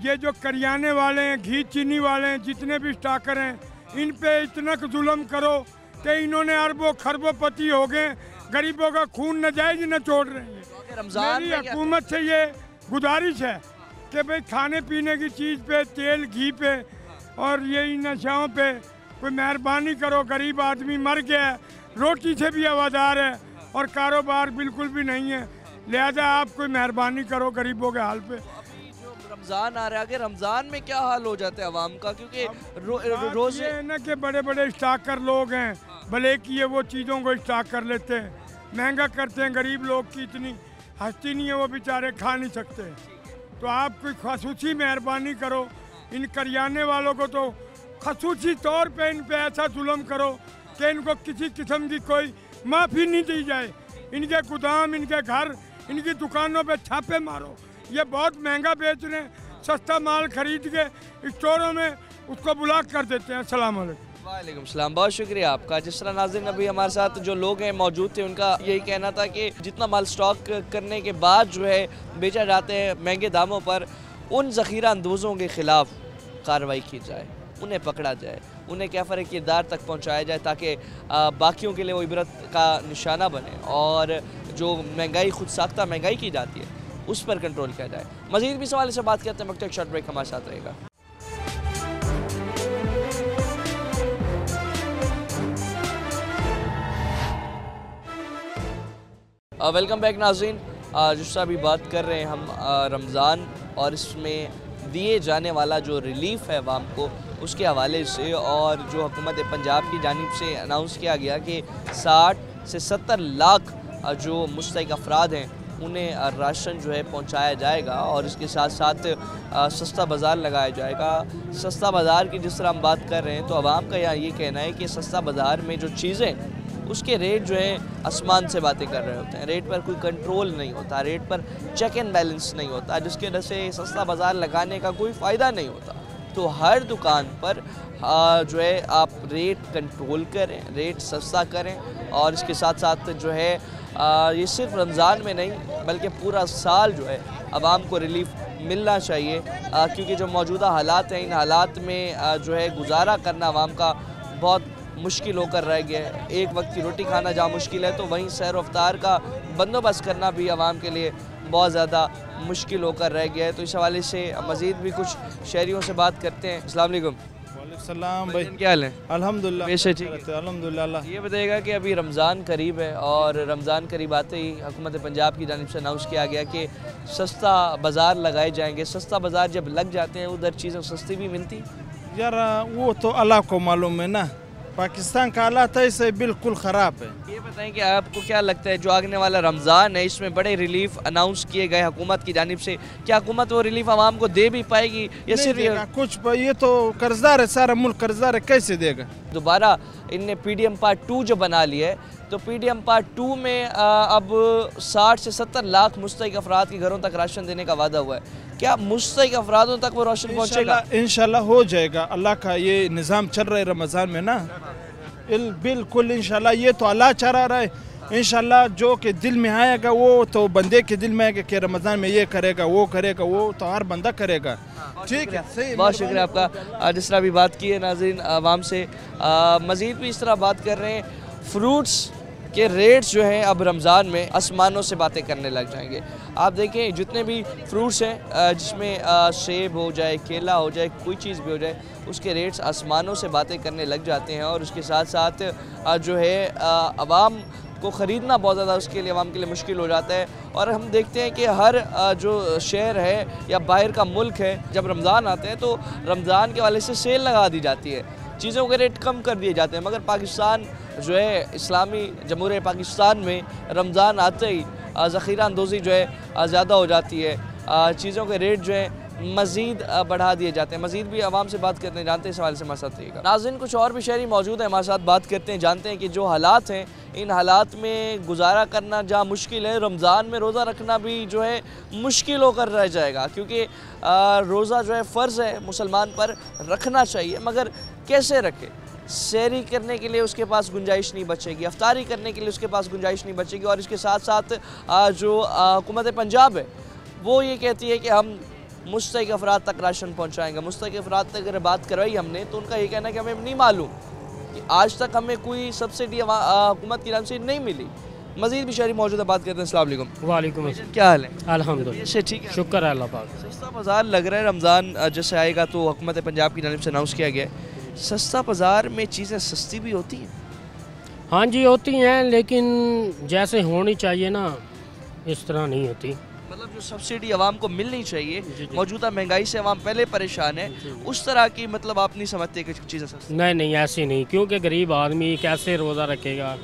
ये जो करियाने वाले हैं, घी चीनी वाले हैं, जितने भी स्टाकर हैं, इन पे इतना जुल्म करो कि इन्होंने अरबों खरबों पति हो गए, गरीबों का खून नजायज न छोड़ रहे हैं। मेरी हुकूमत से ये गुजारिश है कि भाई खाने पीने की चीज़ पे, तेल घी पे और यही नशाओं पे कोई मेहरबानी करो। गरीब आदमी मर गया है, रोटी से भी आवाज़ार है और कारोबार बिल्कुल भी नहीं है, लिहाजा आप कोई मेहरबानी करो गरीबों के हाल पे। रमज़ान आ रहा है, आगे रमज़ान में क्या हाल हो जाता है आवाम का? क्योंकि रोज़ ये है ना कि बड़े बड़े स्टाकर लोग हैं, भले कि ये वो चीज़ों को स्टाक कर लेते हैं, महंगा करते हैं, गरीब लोग की इतनी हस्ती नहीं है, वो बेचारे खा नहीं सकते। तो आप कोई खसूसी मेहरबानी करो, इन करियाने वालों को तो खसूसी तौर पे इन पे ऐसा जुल्म करो कि इनको किसी किस्म की कोई माफ़ी नहीं दी जाए। इनके गोदाम, इनके घर, इनकी दुकानों पे छापे मारो। ये बहुत महंगा बेच रहे हैं, सस्ता माल खरीद के स्टोरों में उसको ब्लॉक कर देते हैं। अस्सलाम वालेकुम। वालेकुम सलाम, बहुत शुक्रिया आपका। जिस तरह नाज़रीन अभी हमारे साथ जो लोग हैं मौजूद थे, उनका यही कहना था कि जितना माल स्टॉक करने के बाद जो है बेचा जाते हैं महंगे दामों पर, उन ज़ख़ीरा अंदोज़ों के ख़िलाफ़ कार्रवाई की जाए, उन्हें पकड़ा जाए, उन्हें कैफ़र किरदार तक पहुँचाया जाए ताकि बाकियों के लिए वो इबरत का निशाना बने और जो महंगाई खुद साख्ता महंगाई की जाती है उस पर कंट्रोल किया जाए। मज़ीद भी सवाल से बात करते हैं, वक्त एक शॉर्ट ब्रेक हमारे साथ रहेगा। वेलकम बैक नाज़रीन। जिस तरह अभी बात कर रहे हैं हम रमज़ान और इसमें दिए जाने वाला जो रिलीफ़ है अवाम को, उसके हवाले से, और जो हुकूमत पंजाब की जानिब से अनाउंस किया गया कि 60 से 70 लाख जो मुस्तहिक़ अफराद हैं उन्हें राशन जो है पहुंचाया जाएगा और इसके साथ साथ सस्ता बाज़ार लगाया जाएगा। सस्ता बाज़ार की जिस तरह हम बात कर रहे हैं तो आवाम का यहाँ ये कहना है कि सस्ता बाज़ार में जो चीज़ें उसके रेट जो है आसमान से बातें कर रहे होते हैं, रेट पर कोई कंट्रोल नहीं होता, रेट पर चेक एंड बैलेंस नहीं होता, जिसकी वजह से सस्ता बाज़ार लगाने का कोई फ़ायदा नहीं होता। तो हर दुकान पर जो है आप रेट कंट्रोल करें, रेट सस्ता करें और इसके साथ साथ जो है ये सिर्फ रमज़ान में नहीं बल्कि पूरा साल जो है आवाम को रिलीफ मिलना चाहिए, क्योंकि जो मौजूदा हालात हैं इन हालात में जो है गुजारा करना आवाम का बहुत मुश्किल होकर रह गया है। एक वक्त की रोटी खाना जहाँ मुश्किल है तो वहीं सैर व इफ्तार का बंदोबस्त करना भी आवाम के लिए बहुत ज़्यादा मुश्किल होकर रह गया है। तो इस हवाले से मज़ीद भी कुछ शहरियों से बात करते हैं। अस्सलाम वालेकुम। सलाम भाई, क्या हाल है? अल्हम्दुलिल्लाह वैसे ठीक है, अल्हम्दुलिल्लाह। ये बताइएगा कि अभी रमज़ान करीब है और रमज़ान करीब आते ही हुकूमत पंजाब की जानिब से अनाउंस किया गया कि सस्ता बाज़ार लगाए जाएंगे। सस्ता बाज़ार जब लग जाते हैं उधर चीज़ें सस्ती भी मिलती यार, वो तो अल्लाह को मालूम है ना। पाकिस्तान का हालात ऐसे बिल्कुल ख़राब है। ये बताएं कि आपको क्या लगता है जो आने वाला रमज़ान है इसमें बड़े रिलीफ अनाउंस किए गए हुकूमत की जानिब से, क्या हुकूमत वो रिलीफ आवाम को दे भी पाएगी या सिर्फ कुछ? ये तो कर्जदार है, सारा मुल्क कर्जदार है, कैसे देगा? दोबारा इनने PDM पार्ट 2 जो बना लिया है तो PDM पार्ट 2 में अब 60 से 70 लाख मुस्तहिक़ अफराद के घरों तक राशन देने का वादा हुआ है। क्या मुस्तहिक़ अफरादों तक वो राशन पहुँचेगा? इंशाल्लाह हो जाएगा। अल्लाह का ये निज़ाम चल रहा है रमज़ान में ना, बिल्कुल इंशाल्लाह। ये तो अल्लाह चला रहा है। इंशाल्लाह जो के दिल में आएगा वो तो बंदे के दिल में आएगा कि रमज़ान में ये करेगा वो करेगा, वो तो हर बंदा करेगा। ठीक है, सही, बहुत शुक्रिया आपका। जिस तरह अभी बात की है नाज़रीन आवाम से, मज़ीद भी इस तरह बात कर रहे हैं। फ्रूट्स के रेट्स जो हैं अब रमज़ान में आसमानों से बातें करने लग जाएंगे। आप देखें जितने भी फ्रूट्स हैं जिसमें सेब हो जाए, केला हो जाए, कोई चीज़ भी हो जाए, उसके रेट्स आसमानों से बातें करने लग जाते हैं और उसके साथ साथ जो है आवाम को ख़रीदना बहुत ज़्यादा उसके लिए आवाम के लिए मुश्किल हो जाता है। और हम देखते हैं कि हर जो शहर है या बाहर का मुल्क है, जब रमज़ान आते हैं तो रमज़ान के वाले से सेल लगा दी जाती है, चीज़ों के रेट कम कर दिए जाते हैं। मगर पाकिस्तान जो है इस्लामी जमहूरियत पाकिस्तान में रमज़ान आते ही ज़ख़ीरा अंदोज़ी जो है ज़्यादा हो जाती है, चीज़ों के रेट जो है मज़ीद बढ़ा दिए जाते हैं। मज़ीद भी आवाम से बात करते हैं, जानते हैं सवाल से हमारे साथ रहिएगा। नाज़रीन कुछ और भी शहरी मौजूद हैं हमारे साथ, बात करते हैं, जानते हैं कि जो हालात हैं इन हालात में गुजारा करना जहाँ मुश्किल है, रमज़ान में रोज़ा रखना भी जो है मुश्किल होकर रह जाएगा, क्योंकि रोज़ा जो है फ़र्ज़ है मुसलमान पर, रखना चाहिए, मगर कैसे रखे? सैरी करने के लिए उसके पास गुंजाइश नहीं बचेगी, अफ्तारी करने के लिए उसके पास गुंजाइश नहीं बचेगी। और इसके साथ साथ जो हुकूमत पंजाब है वो ये कहती है कि हम मुस्तहिक़ अफराद तक राशन पहुँचाएँगे। मुस्तहिक़ अफराद तक अगर बात करवाई हमने तो उनका ये कहना है कि हमें नहीं मालूम कि आज तक हमें कोई सब्सिडी हुकूमत की तरफ से नहीं मिली। मज़ीद भी शहरी मौजूद है, बात करते हैं। अस्सलाम वालेकुम। वालेकुम, क्या हाल है? अल्हम्दुलिल्लाह, ठीक है, शुक्र है अल्लाह पाक। सस्ता बाज़ार लग रहा है, रमज़ान जैसे आएगा तो हुकूमत पंजाब की जानिब से अनाउंस किया गया है। सस्ता बाज़ार में चीज़ें सस्ती भी होती हैं? हाँ जी होती हैं, लेकिन जैसे होनी चाहिए ना इस तरह नहीं होती। मतलब जो सब्सिडी आवाम को मिलनी चाहिए, मौजूदा महंगाई से आवाम पहले परेशान है, उस तरह की मतलब आप नहीं समझते कि चीज़ें सस्ती? नहीं ऐसी नहीं, क्योंकि गरीब आदमी कैसे रोज़ा रखेगा।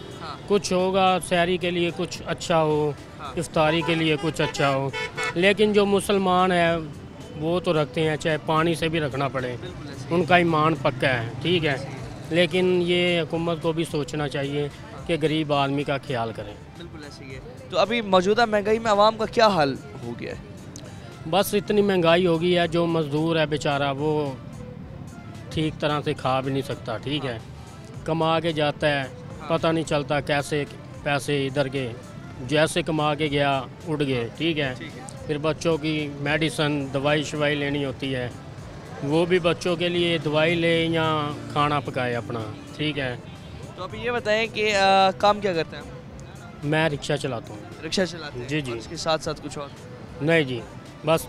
कुछ होगा सहरी के लिए कुछ अच्छा हो, इफ्तारी के लिए कुछ अच्छा हो, लेकिन जो मुसलमान है वो तो रखते हैं, चाहे पानी से भी रखना पड़े, उनका ईमान पक्का है, ठीक है। लेकिन ये हुकूमत को भी सोचना चाहिए कि गरीब आदमी का ख्याल करें। बिल्कुल ऐसे ही है। तो अभी मौजूदा महंगाई में आवाम का क्या हाल हो गया है? बस इतनी महंगाई हो गई है, जो मज़दूर है बेचारा वो ठीक तरह से खा भी नहीं सकता, ठीक है। कमा के जाता है, पता नहीं चलता कैसे पैसे इधर के जैसे कमा के गया उड़ गए, ठीक है। फिर बच्चों की मेडिसन दवाई शवाई लेनी होती है, वो भी बच्चों के लिए दवाई ले या खाना पकाए अपना, ठीक है। तो अभी ये बताएं कि काम क्या करते हैं? मैं रिक्शा चलाता हूँ। रिक्शा चलाते हैं? जी। इसके साथ साथ कुछ और? नहीं जी, बस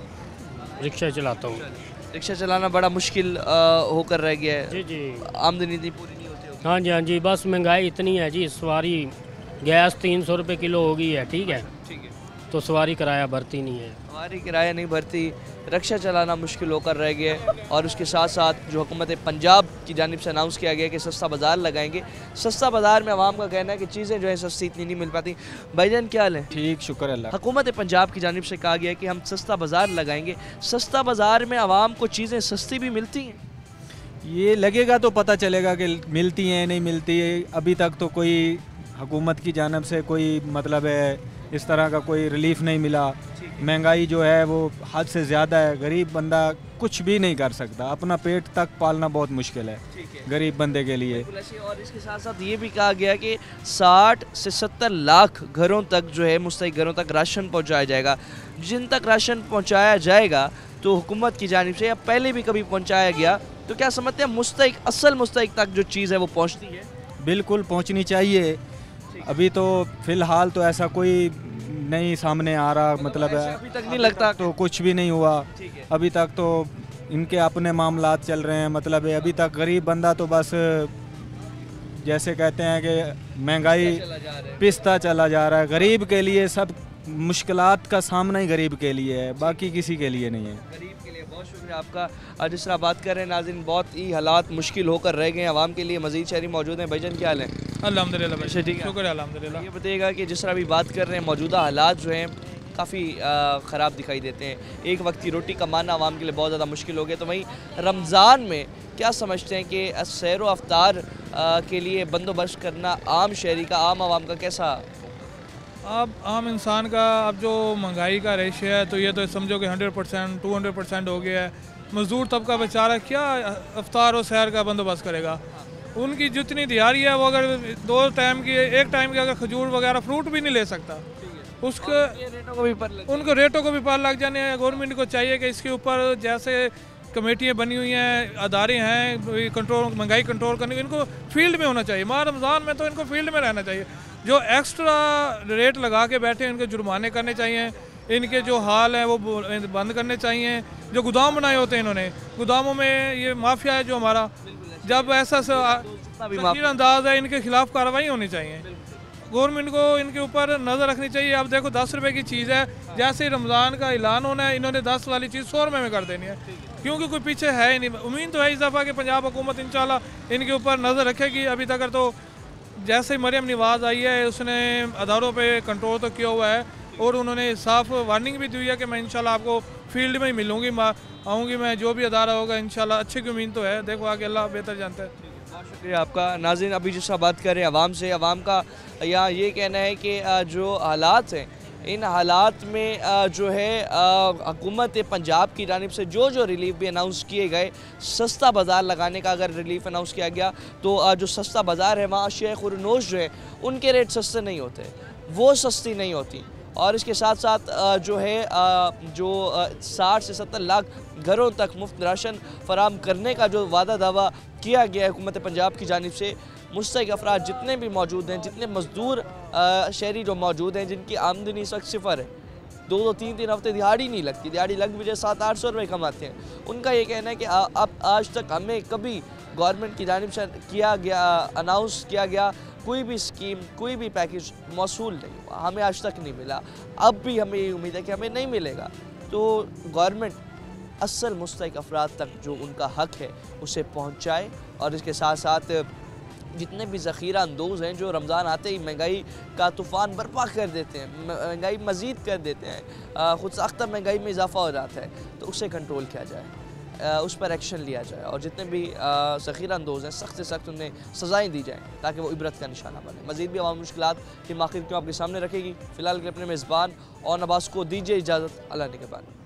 रिक्शा चलाता हूँ। रिक्शा चलाना बड़ा मुश्किल होकर रह गया है। जी। आमदनी इतनी पूरी नहीं होती होगी। हाँ जी, बस महंगाई इतनी है जी, सवारी गैस 300 रुपये किलो हो गई है, ठीक है। तो सवारी किराया भरती नहीं है, सवारी किराया नहीं भरती, रिक्शा चलाना मुश्किल होकर रह गया। और उसके साथ साथ जो हुकूमत पंजाब की जानिब से अनाउंस किया गया कि सस्ता बाज़ार लगाएंगे, सस्ता बाज़ार में आवाम का कहना है कि चीज़ें जो है सस्ती इतनी नहीं मिल पाती। भाईजान क्या हाल है? ठीक, शुक्र अल्लाह। हुकूमत पंजाब की जानिब से कहा गया कि हम सस्ता बाज़ार लगाएंगे, सस्ता बाज़ार में आवाम को चीज़ें सस्ती भी मिलती हैं? ये लगेगा तो पता चलेगा कि मिलती हैं नहीं मिलती है। अभी तक तो कोई हुकूमत की जानिब से कोई मतलब है इस तरह का कोई रिलीफ नहीं मिला। महंगाई जो है वो हद से ज़्यादा है, गरीब बंदा कुछ भी नहीं कर सकता, अपना पेट तक पालना बहुत मुश्किल है गरीब बंदे के लिए। और इसके साथ साथ ये भी कहा गया कि 60 से 70 लाख घरों तक जो है मुस्तहिक घरों तक राशन पहुंचाया जाएगा। जिन तक राशन पहुंचाया जाएगा तो हुकूमत की जानिब से या पहले भी कभी पहुंचाया गया, तो क्या समझते हैं मुस्तहिक असल मुस्तहिक तक जो चीज़ है वो पहुँचती है? बिल्कुल पहुँचनी चाहिए। अभी तो फ़िलहाल तो ऐसा कोई नहीं सामने आ रहा, मतलब अभी तक नहीं लगता तो कुछ भी नहीं हुआ। अभी तक तो इनके अपने मामलात चल रहे हैं, मतलब अभी तक गरीब बंदा तो बस जैसे कहते हैं कि महंगाई पिसता चला जा रहा है। गरीब के लिए सब मुश्किलात का सामना ही गरीब के लिए है, बाकी किसी के लिए नहीं है। गरीब के लिए बहुत शुक्रिया आपका। आज जिस तरह बात कर रहे हैं नाज़रीन, बहुत ही हालात मुश्किल होकर रह गए हैं आवाम के लिए। मज़ीद शहरी मौजूद हैं। भाईजान क्या हाल है? अल्हम्दुलिल्लाह भाई, ठीक है, शुक्र है अल्हम्दुलिल्लाह। ये बताइएगा कि जिस तरह अभी बात कर रहे हैं मौजूदा हालात जो हैं काफ़ी ख़राब दिखाई देते हैं। एक वक्त की रोटी कमाना आवाम के लिए बहुत ज़्यादा मुश्किल हो गया, तो वहीं रमज़ान में क्या समझते हैं कि सैर व अफ्तार के लिए बंदोबस्त करना आम शहरी का, आम आवाम का कैसा? अब आम इंसान का अब जो महंगाई का रेशियो है तो ये तो समझो कि 100% 200% हो गया है। मज़दूर तबका बेचारा क्या अफ्तार और सैर का बंदोबस्त करेगा? उनकी जितनी दिहाड़ी है वो अगर 2 टाइम की, 1 टाइम की अगर खजूर वगैरह फ्रूट भी नहीं ले सकता, उसके उनको रेटों को भी पार लग जाने हैं। गवर्नमेंट को चाहिए कि इसके ऊपर जैसे कमेटियाँ बनी हुई हैं, अदारे हैं कंट्रोल, महंगाई कंट्रोल करने, इनको फील्ड में होना चाहिए। माह रमज़ान में तो इनको फील्ड में रहना चाहिए। जो एक्स्ट्रा रेट लगा के बैठे इनके जुर्माने करने चाहिए, इनके जो हाल हैं वो बंद करने चाहिए। जो गोदाम बनाए होते हैं इन्होंने, गोदामों में ये माफिया है जो हमारा, जब ऐसा अंदाज है इनके खिलाफ कार्रवाई होनी चाहिए। गवर्नमेंट को इनके ऊपर नज़र रखनी चाहिए। अब देखो 10 रुपये की चीज़ है, जैसे ही रमज़ान का ऐलान होना है इन्होंने 10 वाली चीज़ 100 रुपये में कर देनी है, क्योंकि कोई पीछे है ही नहीं। उम्मीद तो है इस दफ़ा कि पंजाब हुकूमत इंशाल्लाह इनके ऊपर नज़र रखेगी। अभी तक तो जैसे ही मरियम नवाज आई है उसने अदारों पे कंट्रोल तो किया हुआ है और उन्होंने साफ वार्निंग भी दी है कि मैं इंशाल्लाह आपको फील्ड में ही मिलूँगी, आऊँगी मैं, जो भी अदारा होगा इंशाल्लाह। अच्छी की उम्मीद तो है, देखो आगे अल्लाह बेहतर जानता है। बहुत शुक्रिया आपका। नाज़रीन अभी जिस बात कर रहे हैं आवाम से, आवाम का यहाँ ये कहना है कि जो हालात हैं इन हालात में जो है हुकूमत पंजाब की जानिब से जो रिलीफ भी अनाउंस किए गए, सस्ता बाज़ार लगाने का अगर रिलीफ अनाउंस किया गया तो जो सस्ता बाज़ार है वहाँ अशिया खुरनोश जो है उनके रेट सस्ते नहीं होते, वो सस्ती नहीं होती। और इसके साथ साथ जो है 60 से 70 लाख घरों तक मुफ्त राशन फराम करने का जो वादा दावा किया गया है हुकूमत पंजाब की जानिब से, मुस्तहिक अफराद जितने भी मौजूद हैं, जितने मज़दूर शहरी जो मौजूद हैं जिनकी आमदनी इस वक्त सिफर है, 2-2 3-3 हफ्ते दिहाड़ी नहीं लगती, दिहाड़ी लग भी 700-800 रुपये कमाते हैं, उनका ये कहना है कि अब आज तक हमें कभी गवर्नमेंट की जानिब से किया गया अनाउंस किया गया कोई भी स्कीम, कोई भी पैकेज मौसूल नहीं हुआ, हमें आज तक नहीं मिला। अब भी हमें ये उम्मीद है कि हमें नहीं मिलेगा। तो गवर्नमेंट असल मुस्तहिक अफराद तक जो उनका हक है उसे पहुँचाए, और इसके साथ साथ जितने भी ज़ख़ीरा अंदोज़ हैं जो रमज़ान आते ही महंगाई का तूफ़ान बर्पा कर देते हैं, महंगाई मज़ीद कर देते हैं, ख़ुद साख्ता महंगाई में इजाफ़ा हो जाता है, तो उसे कंट्रोल किया जाए, उस पर एक्शन लिया जाए, और जितने भी ज़ख़ीरा अंदोज़ हैं सख्त से सख्त उन्हें सज़ाएँ दी जाएँ ताकि वो इबरत का निशाना बने। मज़ीद भी आवाम मुश्किलात की आखिर क्यों आपके सामने रखेगी। फ़िलहाल के अपने मेज़बान और नवाज़ को दीजिए इजाज़त। अल्लाह निगहबान।